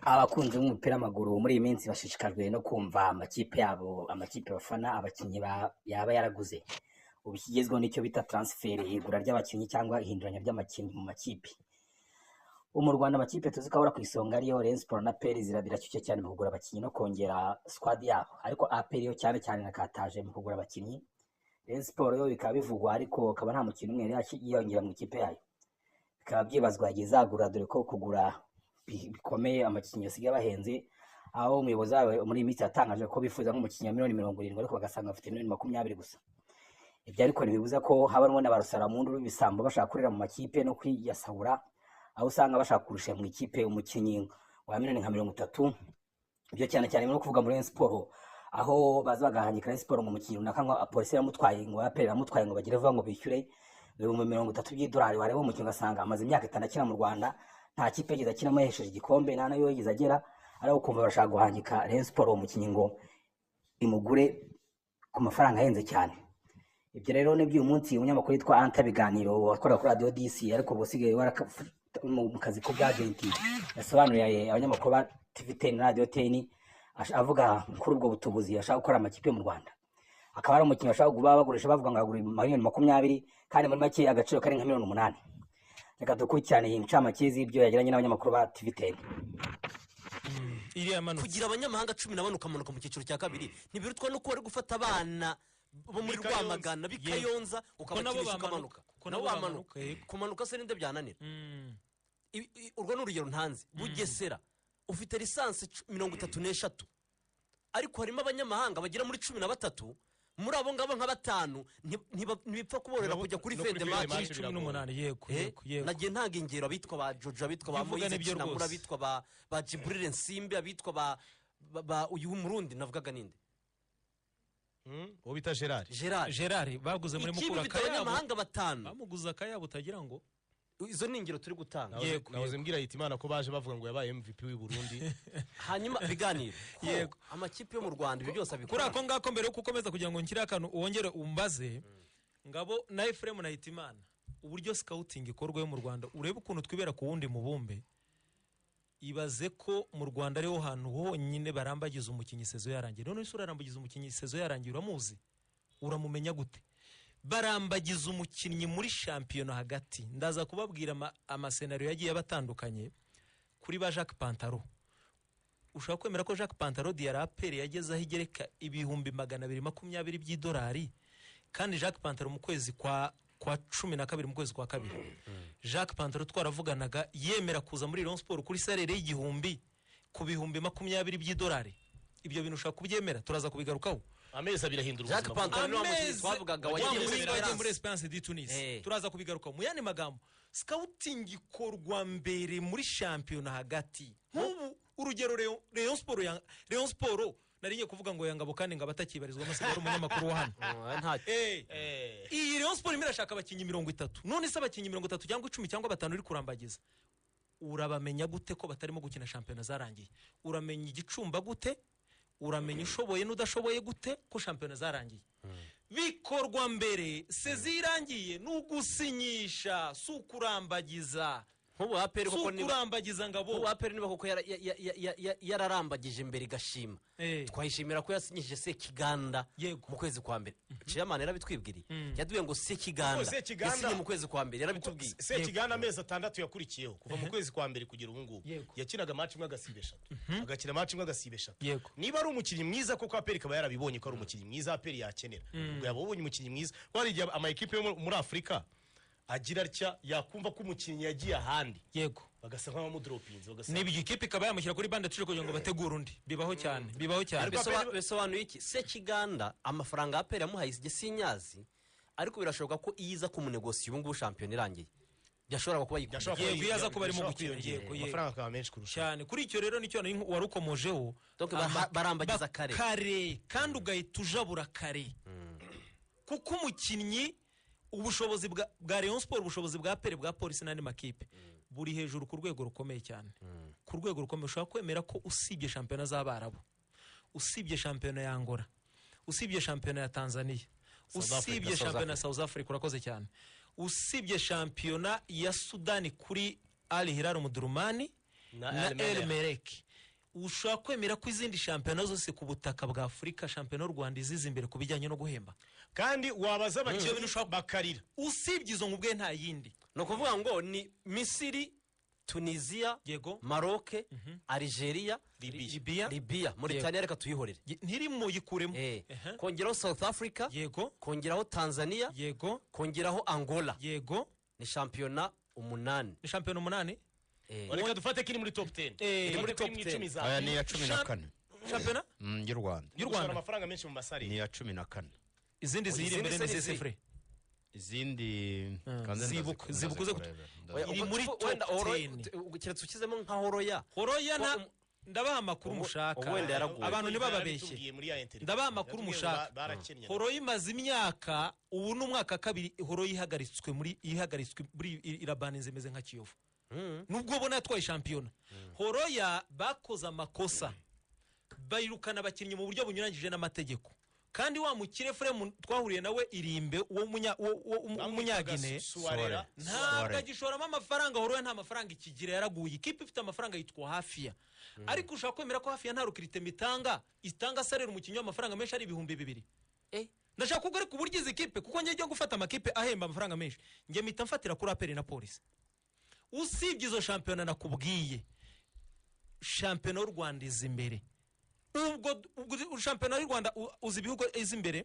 abakunzi b'umupira w'amaguru muri iyi minsi bashishikajwe no kumva amakipe yabo, amakipe bafana, abakinnyi yaba yaraguze. Ubu ikigezweho nicyo bita transfer, igura ry'abakinnyi cyangwa ihinduranya ry'amakinnyi mu makipe. Mu Rwanda amakipe tuzi ko ahora ku isonga ariyo Rayon Sports na APR ziracyuye cyane mu kugura abakinnyi no kongera squad yabo, ariko APR yo cyane nakataje mu kugura abakinnyi. Rayon Sports yo bikaba bivugwa ariko akaba nta mukino umwe yiyongera mu ikipe yayo, bikaba byibazwa yagizagura dore ko kugura bikomeye amakinnyi yasigaye bahenze, aho umuyobozi wawe muri iyi minsi yatangaje ko bifuza nk'umukinnyi wa miliyoni 70 ariko bagasanga bafite miliyoni 20 gusa. Ibyo ariko ntibibuza ko habarimo n'abarusaramundu b'ibisambo bashaka kurira mu makipe no kwiyasahura, aho usanga bashaka kurusha mu ikipe umukinnyi wa miliyoni nka 30. Ibyo cyane no kuvuga muri Rayon Sports, aho baza bagahanyika Rayon Sports mu mukinnyi runaka ngo apolisi yamutwaye ngo APR yamutwaye ngo bagire vuba ngo bishyure $30 by'idolari, wareba umukinnyi ugasanga amaze imyaka 5 akina mu Rwanda, nta kipe yigeze akinamo yahesheje igikombe, nta nayo yigeze agera, ariko kumva barashaka guhanyika Rayon Sports umukinnyi ngo imugure ku mafaranga ahenze cyane. Ibyo rero n'ibyo uyu munsi umunyamakuru yitwa Anta Biganiro wakora kuri Radio DC ariko bosigaye mu kazi ko bw'agenti yasobanuriye abanyamakuru ba TV10 na Radio 10 avuga kuri ubwo butubuzi ashaka gukora amakipe mu Rwanda. Akaba ari umukinnyi ashaka kuba bagurisha bavuga ngo agura miliyoni 20 kandi muri make agaciro kari nka miliyoni 8. Reka dukurikirane iyi ncamake z'ibyo yagiranye n'abanyamakuru ba TV10. Kugira abanyamahanga 10 ukamanuka mu cyiciro cya kabiri ntibirutwa no kuba ari gufata abana bo muri Rwamagana bikayonza ukabakirisha ukamanuka, nabo bamanuka kumanuka se ninde byananira. Urwo n'urugero ntanze Bugesera ufite lisansi 33 ariko harimo abanyamahanga bagira muri 13, muri abo ngabo nka 5 ntibipfa kuborera kujya kuri fede match 18. Yego nagiye ntanga ingero abitwa ba Jojo, abitwa ba Moise Kinamura, abitwa ba Jibril Nsimbi, abitwa ba uyu Murundi navugaga ninde Obita Gerard baguze muri Mukura abanyamahanga 5 bamuguza akayabo utagira ngo izo ni ingero turi gutanga. Nahoze mbwira Hitimana ko baje bavuga ngo yabaye MVP w'i Burundi. Hanyuma biganiro yego amakipe yo mu Rwanda ibyo byose abikora. Kuri ako ngako mbere yo gukomeza kugira ngo nkire akantu wongere umbaze ngabo na Ephraim na Hitimana, uburyo scouting ikorwa yo mu Rwanda urebe ukuntu twibera ku wundi mubumbe. Ibaze ko mu Rwanda ariho hantu honyine barambagiza umukinnyi sezo yarangiye. None isura arambagiza umukinnyi sezo yarangiye uramuzi? Uramumenya gute? Barambagiza umukinnyi muri shampiyona hagati. Ndaza kubabwira amasenario yagiye abatandukanye kuri ba Jacques Pantaro. Ushaka kwemera ko Jacques Pantaro diara APR yageze aho igereka ibihumbi 220 by'idolari, kandi Jacques Pantaro mu kwezi kwa 12 mu kwezi kwa kabiri Jacques Pantaro twaravuganaga yemera kuza muri Rayon Sports kuri salary y'igihumbi ku bihumbi 20 by'idolari. Ibyo bintu ushaka kubyemera turaza kubigarukaho. Amezi abirahindura ubuzima. Jacques Pantaro no mu twavugaga wagiye muri Esperance de Tunis. Turaza kubigarukaho. Mu yandi magambo scouting ikorwa mbere muri shampiyona hagati. Nk'ubu urugero Rayon Sports nariye kuvuga ngo yangabo kandi ngo abatakibarizwa mase bari umunyamakuru wa hano. Iyi Rayon Sports imirashaka abakinnyi 30. None se abakinnyi 30 cyangwa 10 cyangwa 5 uri kurambagiza. Urabamenya gute ko batarimo gukina shampiyona zarangiye? Uramenya igicumba gute? Uramenya ushoboye n'udashoboye gute ko shampiyona zarangiye? Bikorwa mbere sezirangiye n'ugusinyisha sukurambagiza. Nkubu APR koko ni kurambagiza ngabo. Nkubu APR niba koko yararambagije mbere gashima. Twayishimira ko yasinyije Sekiganda mu kwezi kwa mbere. Chairman yarabitwibwiriye. Yaduye ngo Sekiganda yasinye mu kwezi kwa mbere yarabitubwiye. Sekiganda amezi 6 yakurikiyeho kuva mu kwezi kwa mbere kugera ubu ngubu. Yakinaga match imwe agasibe 3. Agakina match imwe agasibe 3. Niba ari umukinnyi mwiza koko APR kaba yarabibonye ko ari umukinnyi mwiza APR yakenera. Ubwo yabonye umukinnyi mwiza. Kwari igihe ama equipe yo muri Afrika agira atya yakumva ko umukinnyi yagiye ahandi bagasa nk'abamudropinze bagasa nibi ikipe ikaba yamushyira kuri bande tuje kugira ngo bategure undi. Bibaho cyane bisobanuye iki Sekiganda amafaranga APR yamuhaye isinyazi, ariko birashoboka ko iyiza kumunegosiya ubu ngubu shampiyona irangiye byashobora kuba yaza kuba ari mu gukina amafaranga akaba menshi kurusha cyane. Kuri icyo rero nicyo warukomojeho barambagiza kare kandi ugahita ujabura kare kuko umukinnyi ubushobozi bwa Rayon Sports, ubushobozi bwa APR, bwa polisi n'andi makipe buri hejuru ku rwego rukomeye cyane. Ku rwego rukomeye ushaka kwemera ko usibye shampiyona z'Abarabu, usibye shampiyona ya Angola, usibye shampiyona ya Tanzania, usibye shampiyona ya South Africa urakoze cyane, usibye shampiyona ya Sudani kuri Al Hilal Omdurman na El Merreikh, ushobora kwemera ko izindi shampiyona zose ku butaka bwa Afurika shampiyona y'u Rwanda izize imbere ku bijyanye no guhemba kandi wabaza abakinnyi bakarira usibye izo ngubwe nta yindi no kuvuga ngo ni Misiri, Tunisia, yego, Maroc, Algeria, Libya, Mauritania reka tuyihorere ntirimo yikuremo kongeraho South Africa, yego, kongeraho Tanzania, yego, kongeraho Angola, yego, ni shampiyona 8. ni shampiyona 8. reka dufate kiri muri top 10 iri muri top 10 aya ni ya 14 shampiyona y'u Rwanda y'u Rwanda amafaranga menshi mu masari ni ya 14 izindi ziri imbere ni zefre izindi zibukuze iri muri top 10 keretse ukizemo nka horoya ndabaha amakuru mushaka abantu ntibababeshye ndabaha amakuru mushaka horoya imaze imyaka ubu n'umwaka kabiri horoya ihagaritswe muri irabaninze imeze nka Kiyovu nubwo ubona yatwaye shampiyona horoya bakoze amakosa bayirukana abakinnyi mu buryo bunyuranyije n'amategeko kandi wa mukire Fremu twahuriye nawe irimbe umunyagine ntabwo agishoramo amafaranga horoya nta mafaranga ikigira yaraguye ikipe ifite amafaranga yitwa Hafiya ariko ushaka kwemera ko Hafiya nta rukirite itanga salary umukinnyi w'amafaranga menshi ari 2,000 ndashaka kugura ku buryo izi kipe kuko njye gufata amakipe ahemba amafaranga menshi njye mpita mfatira kuri APR na Police usibye izo shampiyona nakubwiye shampiyona y'u Rwanda izi imbere ubwo shampiyona y'u Rwanda uzi ibihugu izi imbere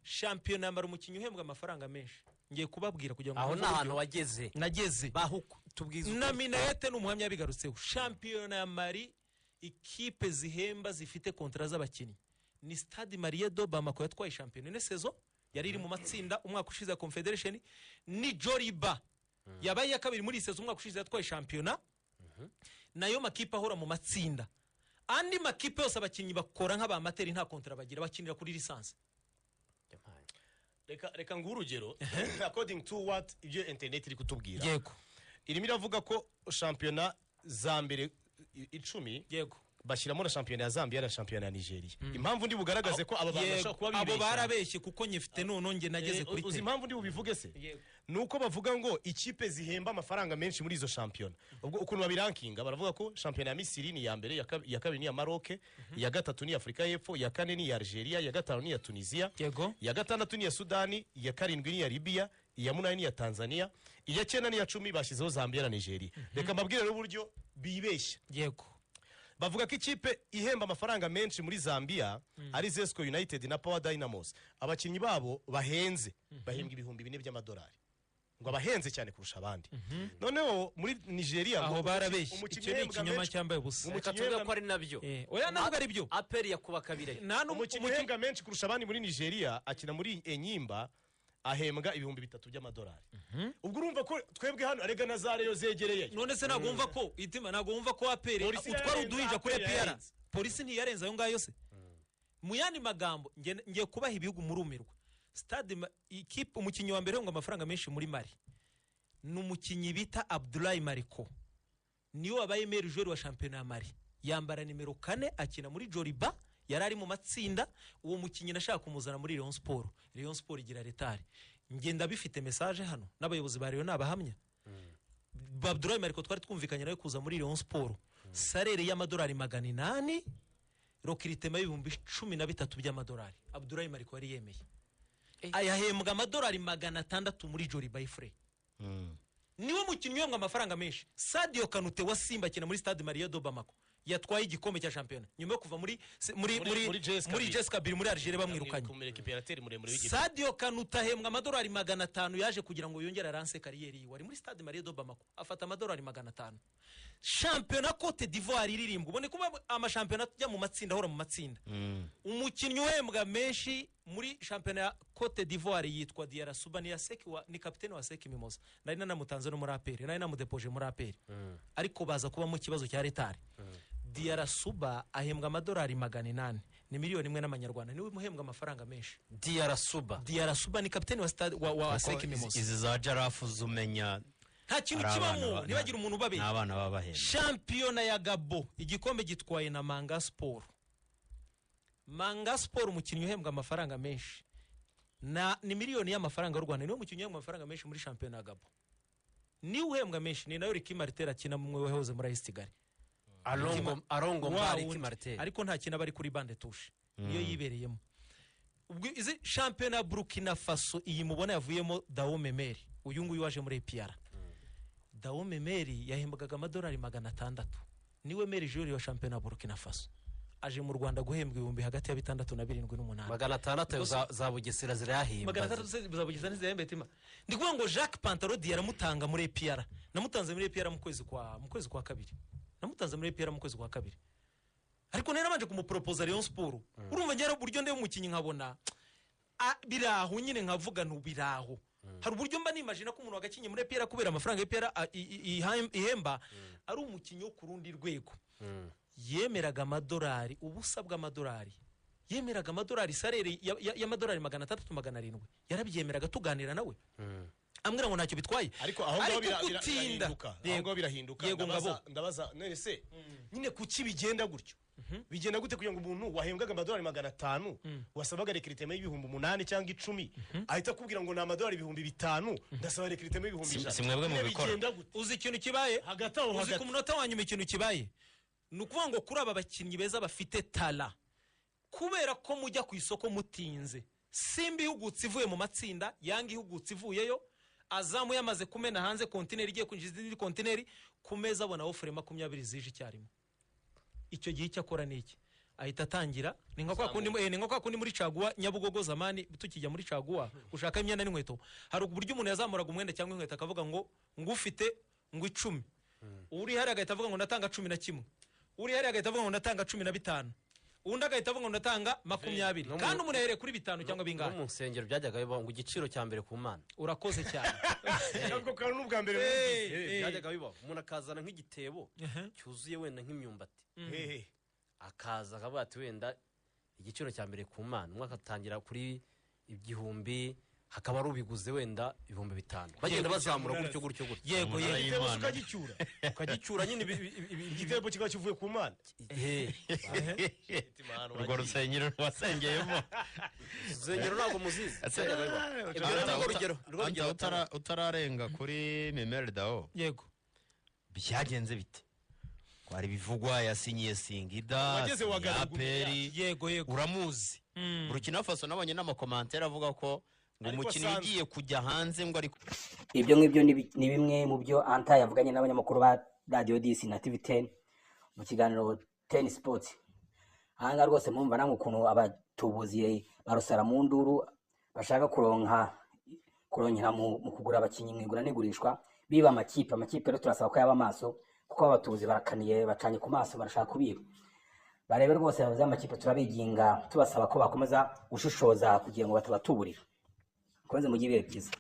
shampiyona yamara umukinnyi uhembwa amafaranga menshi ngiye kubabwira kugira ngo aho nahantu wageze nageze bahuko tubwiza na Minayete n'umuhamya bigarutseho shampiyona ya Mali ikipe zihemba zifite kontra z'abakinnyi ni Stade Marie do Bamako yatwaye shampiyona ne saison yari iri mu matsinda umwaka ushize Confederation ni Joliba yabaye ya kabiri muri saison umwaka ushize yatwaye shampiyona nayo makipe ahora mu matsinda andi makipe yose abakinnyi bakora nk'abamateri nta kontra bagira bakinira kuri lisansi reka ngurugero according to what ibyo internet iri kutubwira yego irimo iravuga ko shampiyona za mbere 10 yego bashyiramo na shampiyona ya Zambia na shampiyona ya Nigeria impamvu ndi bugaragaze ko abo bantu bashaka kuba bibeshya abo barabeshye kuko nyifite none nageze kuri uzi impamvu ndi bubivuge se nuko bavuga ngo ikipe zihemba amafaranga menshi muri izo shampiyona ubwo ukuntu babirankinga baravuga ko shampiyona ya Misiri ni ya mbere ya kabiri ni ya Maroc ya gatatu ni ya Afrika y'Epfo ya kane ni ya Algeria ya gatanu ni ya Tunisia ya gatandatu ni ya Sudani ya karindwi ni ya Libya iya munani ni ya Tanzania iya cyenda ni ya 10 bashyizeho Zambia na Nigeria reka mbabwire n'uburyo bibeshya yego bavuga ko ikipe ihemba amafaranga menshi muri Zambia ari Zesco United na Power Dynamos abakinnyi babo bahenze bahembwa ibihumbi 4 by'amadolari ngo abahenze cyane kurusha abandi noneho muri Nigeria aho barabeshye icyo ni ikinyoma cyambaye ubusa umukinnyi ko ari nabyo oya ntabwo ari byo APR yakuba kabiri umukinnyi uhembwa menshi kurusha abandi muri Nigeria akina muri Enyimba ahembwa ibihumbi 3 by'amadolari ubwo urumva ko twebwe hano arega na zareyo zegereye none se ntabwo wumva ko itima ntabwo wumva ko APR utwara uduhinja kuri APR polisi ntiyarenza ayo ngayo se mu yandi magambo ngiye kubaha ibihugu murumirwa Stade ikipe umukinnyi wa mbere ngo amafaranga menshi muri Mali n'umukinnyi bita Abdoulaye Mariko niyo wabaye meilleur joueur wa championnat ya Mali yambara nimero 4 akina muri Joliba yarari mu matsinda uwo mukinnyi nashaka kumuzana muri Rayon Sport igira retard ngenda bifite message hano n'abayobozi ba Rayon nabahamya Abdoulaye Mariko twari twumvikanye nawe kuza muri Rayon Sport salary y'amadolari 800 rokritema y'ibihumbi 13 by'amadolari Abdoulaye Mariko yari yemeye ayahembwa amadolari 600 muri Joliba ifre niwe mukinnyi w'amwe amafaranga menshi Sadio Kanute wa Simba akina muri Stade Marie do Bamako yatwaye igikombe cya shampiyona nyuma yo kuva muri Jessica Bill muri Algeria bamwirukanye Sadio Kanute ahembwa amadolari 500 yaje kugira ngo yongere aranse kariyeri wari muri Stade Marie do Bamako afata amadolari 500 shampiyona Cote d'Ivoire iririmbwa ubone kuba amashampiyona ajya mu matsinda ahora mu matsinda umukinnyi uhembwa menshi muri shampiyona ya Cote d'Ivoire yitwa Diarra Suba ni kapiteni wa Seki Mimosa nari namutanze no muri APR nari namudepoje muri APR ariko baza kuba mu kibazo cya retard Diarra Suba ahembwa amadolari 800 ni miliyoni 1 n'amanyarwanda niwe muhembwa amafaranga menshi Diarra Suba ni kapiteni wa Seki Mimosa izi za Jarafu zumenya nta kintu kibamo nibagira umuntu ubabeye n'abana babahembwa shampiyona ya Gabo igikombe gitwaye na Manga Sport umukinnyi uhembwa amafaranga menshi ni miliyoni y'amafaranga y'u Rwanda niwe mukinnyi uhembwa amafaranga menshi muri shampiyona ya Gabo ni uhembwa menshi ni nayo Ricky Martel akina mu wehoze muri AS Kigali arongo Mbariki Martin ariko nta kintu aba ari kuri bande touche niyo yibereyemo. Ubwo izi champion ya Burkina Faso iyi mubona yavuyemo Dao Memeri, uyu nguyu waje muri APR. Dao Memeri yahembwaga amadolari 600, niwe meri juri wa champion ya Burkina Faso. Aje mu Rwanda guhembwa ibihumbi hagati ya 6 na 7 8. 600 za Bugesera zirahimba. 600 za Bugesera zirahimba tima. Ndikuvuga ngo Jacques Pantarodi yaramutanga muri APR. Namutanze muri APR mu kwezi kwa kabiri. Namutanze muri APR mu kwezi kwa kabiri. Ariko nari nabanje kumupropose Rayon Sport. Urumva ngera buryo nde umukinyi nkabona biraho nyine nkavuga ntubiraho. Hari uburyo mba nimagina ko umuntu wagakinye muri APR kubera amafaranga APR ihemba ari umukinyi wo kurundi rwego. Yemeraga amadolari, ubusa bw'amadolari, yemeraga amadolari salary y'amadolari 300 700. Yarabyemeraga tuganira nawe ambwira ngo ntacyo bitwaye, ariko aho ngaho birahinduka. Ndabaza none se nyine kuki bigenda gutyo? Bigenda gute kugira ngo umuntu wahembwaga amadolari 500 wasabaga recruitment y'ibihumbi 8 cyangwa 10 ahita kubwira ngo na amadolari 5,000 ndasaba recruitment y'ibihumbi 100? Simwebwe mu bikora. Uzi ikintu kibaye hagati aho, uzi ku munota wanyuma ikintu kibaye nukuvuga ngo kuri aba bakinnyi beza bafite tala, kubera ko mujya ku isoko mutinze. Simba ihugutse ivuye mu matsinda, Yanga ihugutse ivuyeyo, Azamu yamaze kumena hanze kontineri igiye kwinjiza indi kontineri, kumeza abona offer 20 zije cyarimo. Icyo gihe cyakora niki ahita atangira ni nka kwa kundi muri Caguwa Nyabugogo zamani tukijya muri Caguwa ushaka imyenda n'inkweto, hari uburyo umuntu yazamuraga umwenda cyangwa inkweto akavuga ngo ngufite ngo 10, uri hari agahita avuga ngo natanga 11, uri hari agahita avuga ngo natanga 15, undi agahita avuga ngo natanga 20, kandi umuntu yahereye kuri 5 cyangwa bingahe. Mu nsengero byajyaga bibaho ngo igiciro cya mbere ku Mana. Urakoze cyane. Ntabwo kandi n'ubwa mbere byajyaga bibaho, umuntu akazana nk'igitebo cyuzuye wenda nk'imyumbati, akaza akavuga ati wenda igiciro cya mbere ku Mana, umwaka atangira kuri 1000, hakaba rubiguze wenda 5,000, bagenda bazamura gutyo. Yego ukagicyura nyine igitebo kikaba kivuye ku Mana. Urwo rusengero wasengeyemo Zengero ntabwo muzizi. Utararenga kuri Memeri Dao, yego byagenze bite? Kwari bivugwa yasinyiye Singida Aperi, yego uramuzi. Burkina Faso nabonye n'amakomantere avuga ko ngo umukino ugiye kujya hanze ngo ariko ibyo ngibyo ni bimwe mu byo Anta yavuganye n'abanyamakuru ba Radio DC na TV10 mu kiganiro 10 Sports. Ahanga rwose mumva namwe ukuntu abatubuziye barusara mu nduru bashaka kuronkera mu kugura abakinyi mwigura n'igurishwa biba amakipe rero turasaba ko yaba amaso kuko abatubuzi barakaniye bacanye ku maso barashaka kubiba. Barebe rwose abaza amakipe turabiginga tubasaba ko bakomeza gushishoza kugira ngo batabatuburira. Kwanza mugiye byiza.